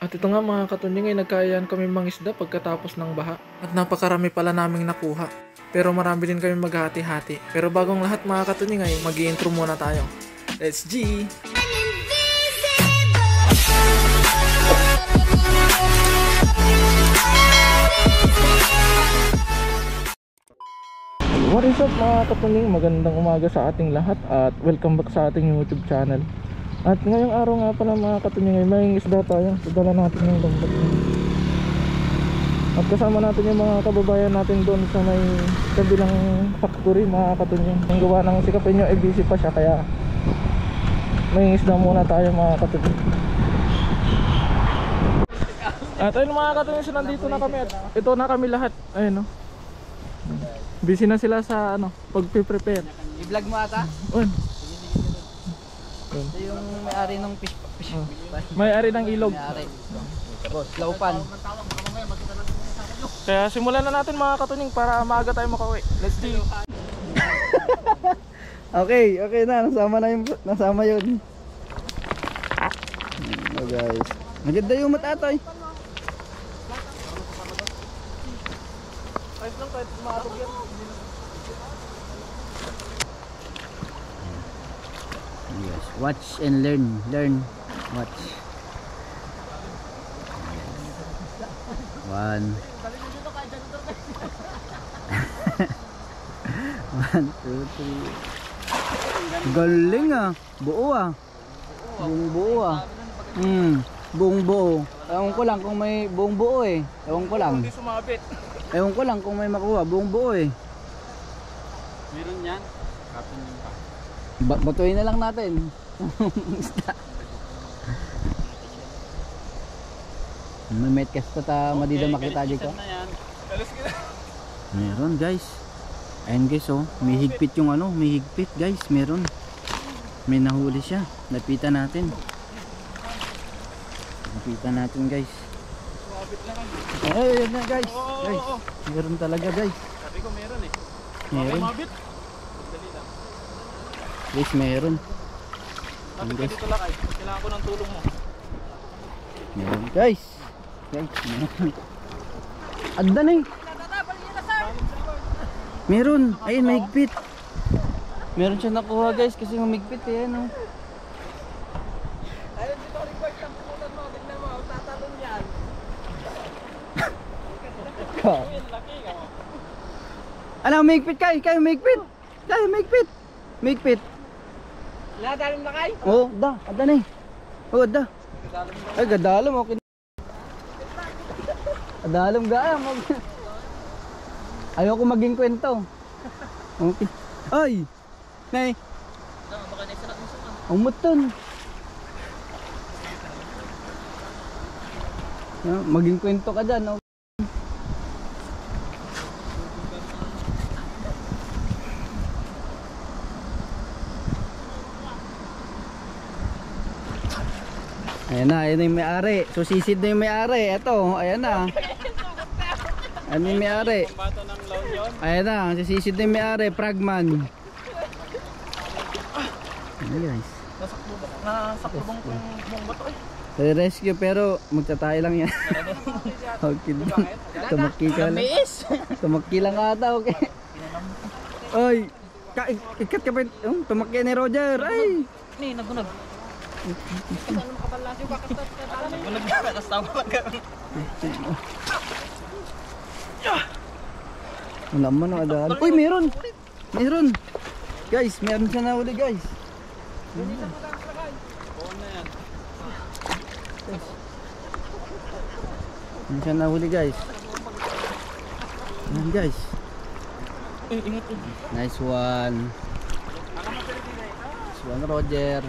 At ito nga mga katunying ay nagkayaan kami mangisda pagkatapos ng baha. At napakarami pala naming nakuha. Pero marami din kami maghati-hati. Pero bagong lahat mga katunying ay mag-i-intro muna tayo. Let's G! What is up mga katunying? Magandang umaga sa ating lahat at welcome back sa ating YouTube channel. At ngayong araw nga pala mga katunying ay may isda tayo. Idala natin yung lambat. At kasama natin yung mga kababayan natin doon sa may kabilang factory mga katunying. Ang gawa ng si Kapinyo ay busy pa siya kaya may isda muna tayo mga katunying. At ayun mga katunying, so nandito na kami at ito na kami lahat. Ayun no. Busy na sila sa pag-prepare. I-vlog mo ata? Ito yung may-ari ng fish. May-ari ng ilog. May-ari. Boss, laupan. Kaya simulan na natin mga katunying para maaga tayo makauwi. Let's do it. Okay na. Nasama yun. Oh guys. Maganda yung matatoy. Ayos lang kahit maatog yan. Yes, watch and learn, watch. One. 1, 2, 3. Galing buo buong buo buong buo. Ewan ko lang kung may buong buo ewan ko lang. Hindi sumabit. Ewan ko lang kung may makuha buong buo Meron yan. Kapin yung pa. Batuin na lang natin. May metcast pa ta madida makita dito. Meron guys. Ayun guys may higpit yung may higpit guys, meron. May nahuli siya. Lapitan natin guys. Ayun na guys. Guys, meron talaga guys. Sabi ko meron Meron. Mabit. Guys, meron. Sabi ko dito lang kailangan ko ng tulong mo. Meron guys. Meron. Adda na Meron. Ayun, mahigpit. Meron siya nakuha guys kasi humigpit Ayun dito record ang pupunan mo. Tignan mo, tatalon yan. Ano, humigpit kayo humigpit. Humigpit. Nadalom na kayo? Oo, adda na adda. Ay, gadalom okay. Gadalom Ayoko maging kwento. Okay. Ay! Nay! Umuton. Maging kwento ka dyan. Ayan na yung may-ari. So sisid na yung may-ari. Ito, ayan na. Ayan yung may-ari. Ayan na, sisid na yung may-ari. Pragman. Ayan guys. Nasakto bang bato Rescue pero magtatay lang yan. Okay. Tumakki ka lang. Tumakki lang ata, okay. Ay, ikat ka pa. Tumakki ni Roger. Ay. Nagunag. Wala man adaan. Uy, meron. Guys, meron siya na uli guys. Meron siya na uli guys. Ayan guys. Ingat Nice one. Roger.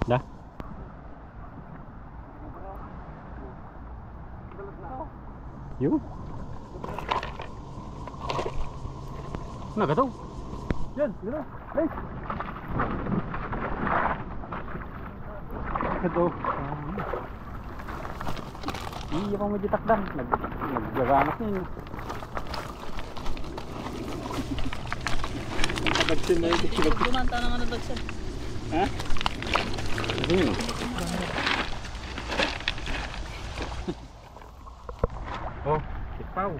Dah. Yuk. Nagataw. Yan, gano'n. Guys. Ito. Hindi pa medyo takdan. Nagjaganap niya. Dagsin na yun. Kumanta na nga ng dagsin. Ha? Hmm. Oh, sipaw.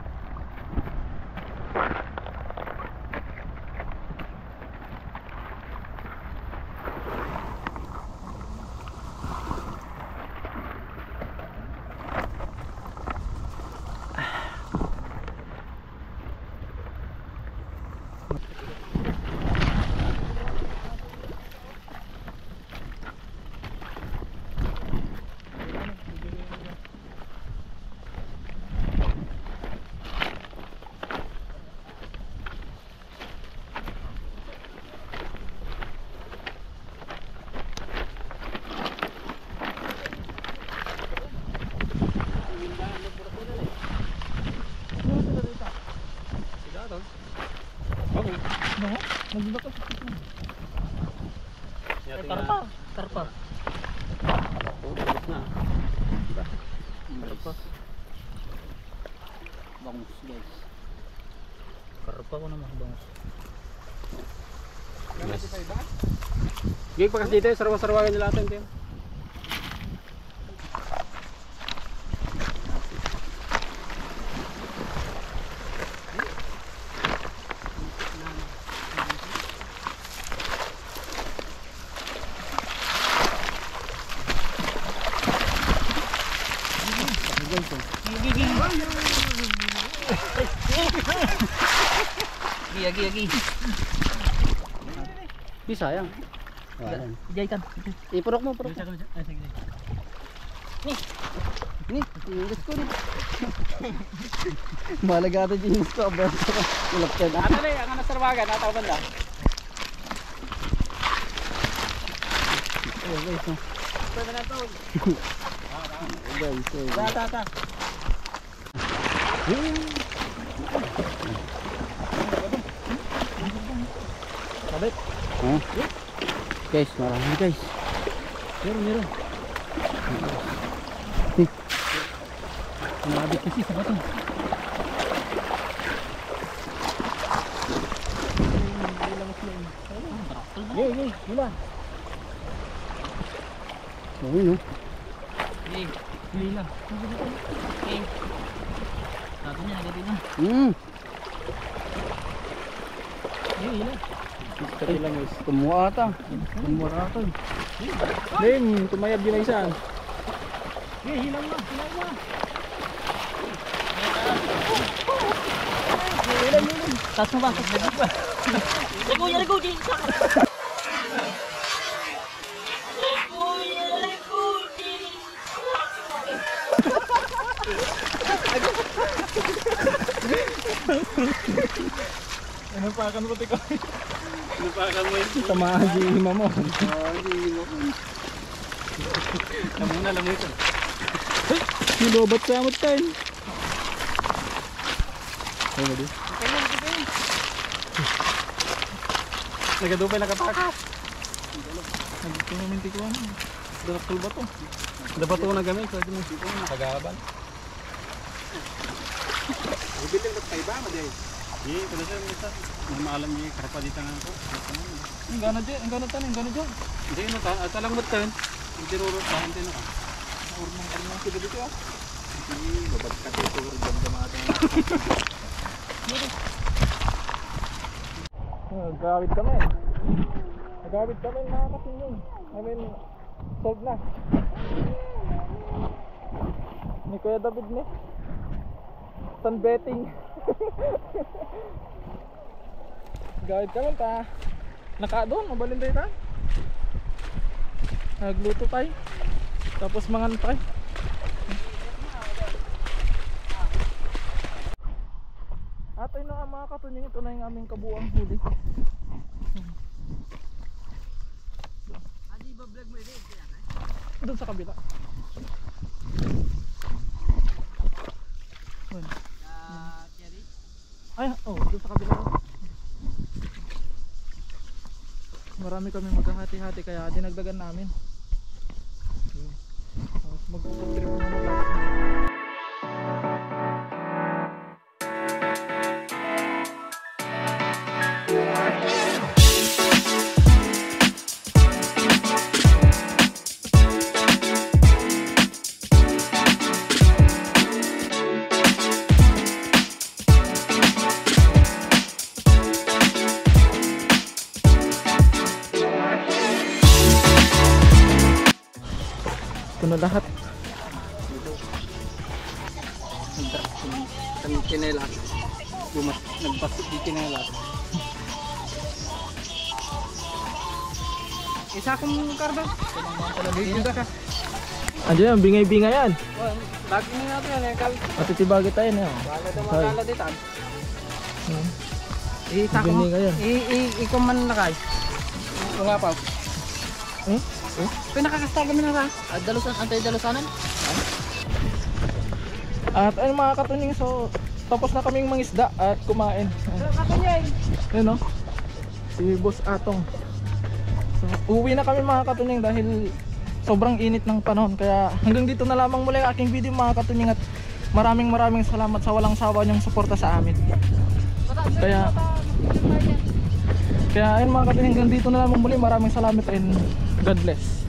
Nagbibakal. Tarpa. Tarpa. Oh, balik na. Tarpa. Bangus guys. Tarpa ko naman bangus. Gig pakas dito, sarwa-sarwagan nila natin din. Gigi. Bisa sayang. Ijay kan. Ipurok mo, purok. Nih, tingis ko nih. Malaga ito tingis ko, abang ko. Ulapyan. Ano na ang nasarwagan, nataw banda. Oh, guys. Pwede na to. Guys, Ta. Kabit. oh. Guys, marami guys. Meron. Umabit kasi sa bato. Yay, gila. Oh, yun. Gila. Okay. Sabi niya, agad na. Gila. Lang guys. Tumuha ata. Ling, tumayab din na isa. Hilang na. Tas mo ba? Ligo, di. Ano pa kan puti ko? Lupakan mo yun. Tamahan si Ima mo. Lamuna ito. Nilobat sa amot tayo. Ayun di. Nagadupay nakatakas. Nagtuminti ko ano. Daraktul ba to? Dapat ko na gamit. Pwede mo sito. Nakagaban. Bibitin ka tayo ba? Maday. Iya, kalau saya minta malam ni karapa di tangan ko. Ang gana dyan. Hindi no ta, atalang mutan. Hindi ruro ta, hindi no. Urmang sila dito ah. Hindi babad ka dito ro damdamata. Nagawid kami mga kasinyon. I mean, solve na. Ni Kuya David ni. Sunbetting. Gawid kami ta. Naka doon, mabalin tayo ta. Nagluto tayo. Tapos mangan tayo. At ayun na mga katunying, ito na yung aming kabuang huli. Adi ba vlog mo rin? Doon sa kabila. Ay, doon sa kabila. Marami kami maghahati-hati kaya dinagdagan namin. Tapos mag-trip naman. Ano lahat? Ang kinelas. Nagpasok di kinelas. Isa akong kardo. Dito ka. Andiyan yan, bingay-bingay yan. Lagi na natin yan. Matitibagit tayo na yun. Wala daw magkala dito. Isa ko Bingay yan. ikaw man nakay. Wala pa. Eh? Pinakakasta kami na ra. Antay-dalusanan? At ayun mga katunying, so tapos na kaming mangisda at kumain. Ayun o, si Boss Atong. So, uwi na kami mga katunying dahil sobrang init ng panahon. Kaya hanggang dito na lamang muli ang aking video mga katunying. At maraming salamat sa walang sawa niyong suporta sa amin. Kaya ayun mga katunying, hanggang dito na lamang muli. Maraming salamat and God bless.